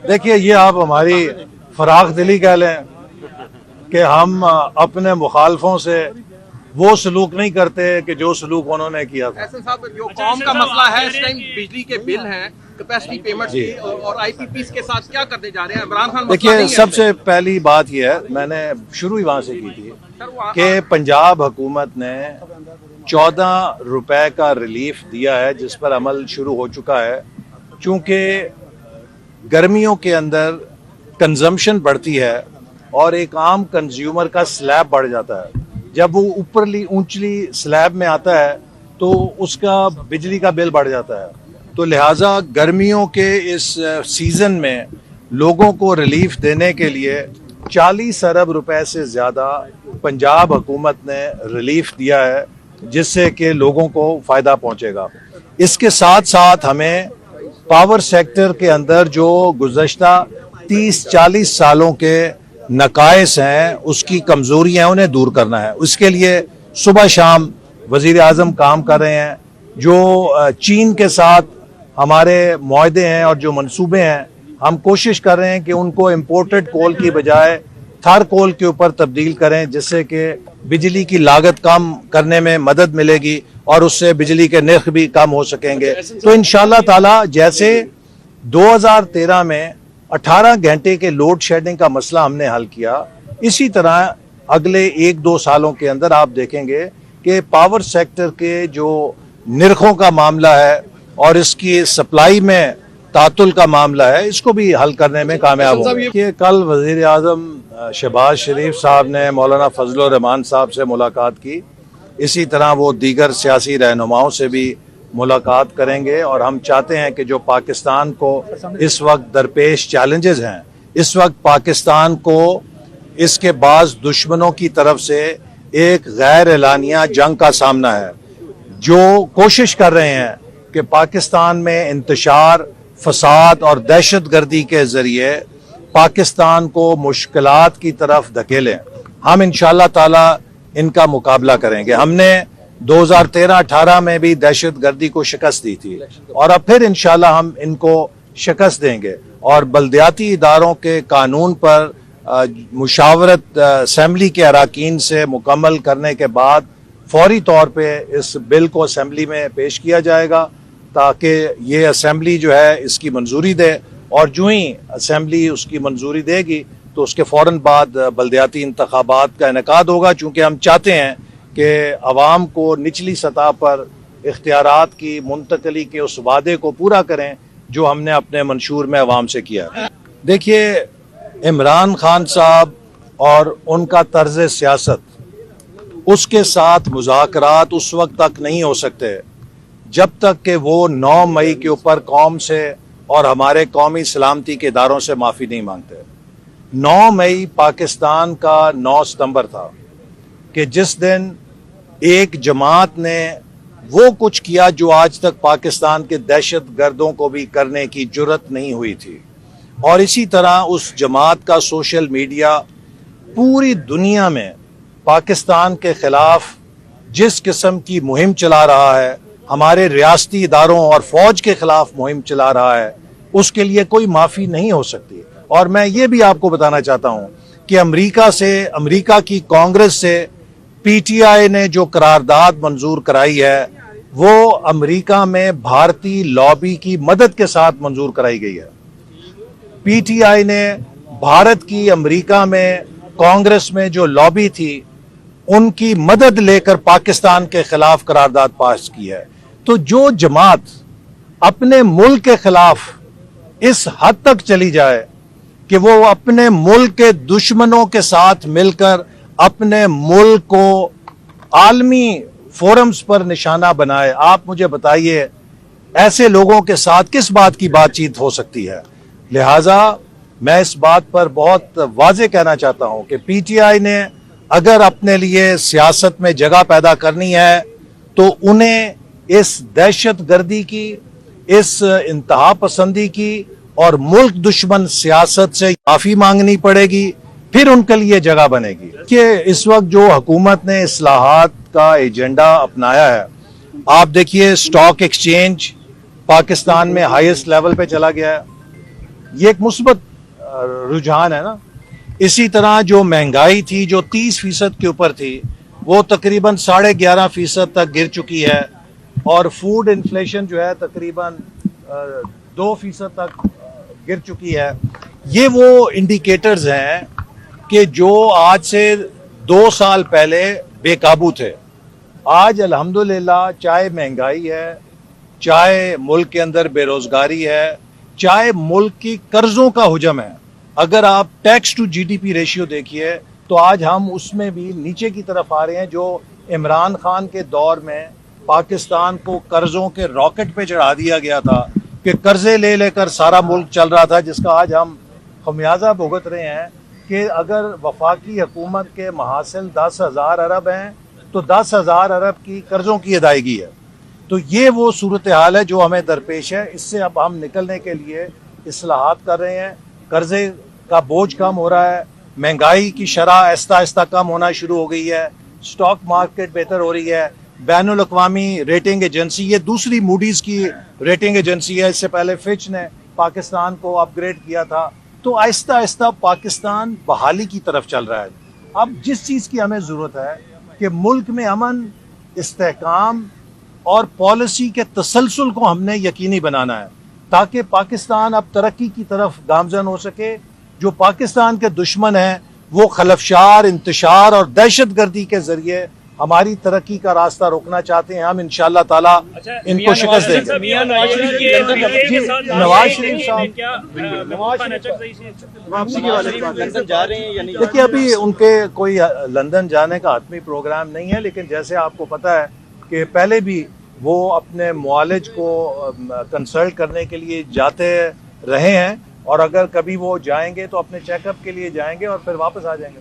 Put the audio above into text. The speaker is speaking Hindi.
देखिए, ये आप हमारी फराख दिली कह लें कि हम अपने मुखालफों से वो सलूक नहीं करते कि जो सलूक उन्होंने किया था। एहसन साहब, जो कौम का मसला है इस टाइम, बिजली के बिल हैं, कैपेसिटी पेमेंट्स की और आईपीपीस के साथ क्या करने जा रहे हैं? इमरान खान देखिए, सबसे पहली बात यह है, मैंने शुरू ही वहां से की थी कि पंजाब हुकूमत ने 14 रुपए का रिलीफ दिया है, जिस पर अमल शुरू हो चुका है। चूंकि गर्मियों के अंदर कंजम्पशन बढ़ती है और एक आम कंज्यूमर का स्लैब बढ़ जाता है। जब वो ऊपरली ऊंचली स्लैब में आता है तो उसका बिजली का बिल बढ़ जाता है। तो लिहाजा गर्मियों के इस सीज़न में लोगों को रिलीफ देने के लिए 40 अरब रुपए से ज़्यादा पंजाब हुकूमत ने रिलीफ दिया है, जिससे कि लोगों को फ़ायदा पहुंचेगा। इसके साथ साथ हमें पावर सेक्टर के अंदर जो गुज़श्ता 30-40 सालों के नकाइस हैं, उसकी कमज़ोरियाँ हैं, उन्हें दूर करना है। उसके लिए सुबह शाम वज़ीर आज़म काम कर रहे हैं। जो चीन के साथ हमारे मुआहदे हैं और जो मंसूबे हैं, हम कोशिश कर रहे हैं कि उनको इम्पोर्टेड कोल की बजाय थार कोल के ऊपर तब्दील करें, जिससे कि बिजली की लागत कम करने में मदद मिलेगी और उससे बिजली के नर्ख भी कम हो सकेंगे। तो इंशाअल्लाह ताला जैसे 2013 में 18 घंटे के लोड शेडिंग का मसला हमने हल किया, इसी तरह अगले 1-2 सालों के अंदर आप देखेंगे कि पावर सेक्टर के जो निर्खों का मामला है और इसकी सप्लाई में तातुल का मामला है, इसको भी हल करने में कामयाब होंगे। कि कल वज़ीर आज़म शहबाज शरीफ साहब ने मौलाना फजल रहमान साहब से मुलाकात की, इसी तरह वो दीगर सियासी रहनुमाओं से भी मुलाकात करेंगे और हम चाहते हैं कि जो पाकिस्तान को इस वक्त दरपेश चैलेंजेस हैं, इस वक्त पाकिस्तान को इसके बाज़ दुश्मनों की तरफ से एक गैर एलानिया जंग का सामना है, जो कोशिश कर रहे हैं कि पाकिस्तान में इंतशार, फसाद और दहशत गर्दी के ज़रिए पाकिस्तान को मुश्किलात की तरफ धकेलें। हम इंशाअल्लाह ताला इनका मुकाबला करेंगे। हमने 2013-18 में भी दहशत गर्दी को शिकस्त दी थी और अब फिर इंशाअल्लाह हम इनको शिकस्त देंगे और बल्दियाती इदारों के कानून पर मुशावरत असेंबली के अराकीन से मुकम्मल करने के बाद फौरी तौर पे इस बिल को असेंबली में पेश किया जाएगा, ताकि ये असेंबली जो है इसकी मंजूरी दे और जो ही असेंबली उसकी मंजूरी देगी तो उसके फ़ौरन बाद बल्दियाती इंतखाबात का इनेकाद होगा। चूँकि हम चाहते हैं कि अवाम को निचली सतह पर इख्तियारात की मुंतकली के उस वादे को पूरा करें जो हमने अपने मंशूर में अवाम से किया है। देखिए, इमरान खान साहब और उनका तर्ज सियासत, उसके साथ मुज़ाकरात उस वक्त तक नहीं हो सकते जब तक कि वो 9 मई के ऊपर कौम से और हमारे कौमी सलामती के इदारों से माफ़ी नहीं मांगते। 9 मई पाकिस्तान का 9 सितंबर था कि जिस दिन एक जमात ने वो कुछ किया जो आज तक पाकिस्तान के दहशत गर्दों को भी करने की जुर्रत नहीं हुई थी। और इसी तरह उस जमात का सोशल मीडिया पूरी दुनिया में पाकिस्तान के खिलाफ जिस किस्म की मुहिम चला रहा है, हमारे रियासती इदारों और फौज के खिलाफ मुहिम चला रहा है, उसके लिए कोई माफ़ी नहीं हो सकती। और मैं ये भी आपको बताना चाहता हूँ कि अमेरिका की कांग्रेस से पीटीआई ने जो करारदाद मंजूर कराई है, वो अमेरिका में भारतीय लॉबी की मदद के साथ मंजूर कराई गई है। पीटीआई ने भारत की अमेरिका में कांग्रेस में जो लॉबी थी, उनकी मदद लेकर पाकिस्तान के खिलाफ करारदाद पास की है। तो जो जमात अपने मुल्क के खिलाफ इस हद तक चली जाए कि वो अपने मुल्क के दुश्मनों के साथ मिलकर अपने मुल्क को आलमी फोरम्स पर निशाना बनाए, आप मुझे बताइए ऐसे लोगों के साथ किस बात की बातचीत हो सकती है। लिहाजा मैं इस बात पर बहुत वाज़ेह कहना चाहता हूं कि पीटीआई ने अगर अपने लिए सियासत में जगह पैदा करनी है तो उन्हें इस दहशत गर्दी की, इस इंतहा पसंदी की और मुल्क दुश्मन सियासत से माफ़ी मांगनी पड़ेगी, फिर उनके लिए जगह बनेगी। कि इस वक्त जो हुकूमत ने इस्लाहात का एजेंडा अपनाया है, आप देखिए स्टॉक एक्सचेंज पाकिस्तान में हाईएस्ट लेवल पे चला गया है, ये एक मुस्बत रुझान है ना। इसी तरह जो महंगाई थी जो 30% के ऊपर थी वो तकरीबन 11.5% तक गिर चुकी है, और फूड इन्फ्लेशन जो है तकरीबन 2% तक गिर चुकी है। ये वो इंडिकेटर्स हैं कि जो आज से 2 साल पहले बेकाबू थे, आज अल्हम्दुलिल्लाह चाहे महंगाई है, चाहे मुल्क के अंदर बेरोजगारी है, चाहे मुल्क की कर्जों का हुजम है, अगर आप टैक्स टू जीडीपी रेशियो देखिए तो आज हम उसमें भी नीचे की तरफ आ रहे हैं। जो इमरान खान के दौर में पाकिस्तान को कर्जों के रॉकेट पे चढ़ा दिया गया था कि कर्जे ले लेकर सारा मुल्क चल रहा था, जिसका आज हम खमियाजा भुगत रहे हैं कि अगर वफाकी हुकूमत के महासिल 10,000 अरब हैं तो 10,000 अरब की कर्जों की अदायगी है। तो ये वो सूरत हाल है जो हमें दरपेश है। इससे अब हम निकलने के लिए इस्लाहात कर रहे हैं, कर्जे का बोझ कम हो रहा है, महंगाई की शरह आहिस्ता आहिस्ता कम होना शुरू हो गई है, स्टॉक मार्केट बेहतर हो रही है, बैनुल अक़वामी रेटिंग एजेंसी, ये दूसरी मूडीज़ की रेटिंग एजेंसी है, इससे पहले फिच ने पाकिस्तान को अपग्रेड किया था। तो आहिस्ता आहिस्ता पाकिस्तान बहाली की तरफ चल रहा है। अब जिस चीज़ की हमें ज़रूरत है कि मुल्क में अमन, इस्तेहकाम और पॉलिसी के तसलसल को हमने यकीनी बनाना है ताकि पाकिस्तान अब तरक्की की तरफ गामजन हो सके। जो पाकिस्तान के दुश्मन हैं वो खलफशार, इंतशार और दहशतगर्दी के जरिए हमारी तरक्की का रास्ता रोकना चाहते हैं। हम इंशाअल्लाह ताला इनको शिकस्त देंगे। नवाज शरीफ साहब जा रहे हैं या नहीं? देखिए, अभी उनके कोई लंदन जाने का आत्मी प्रोग्राम नहीं है, लेकिन जैसे आपको पता है कि पहले भी वो अपने मुआलिज को कंसल्ट करने के लिए जाते रहे हैं, और अगर कभी वो जाएंगे तो अपने चेकअप के लिए जाएंगे और फिर वापस आ जाएंगे।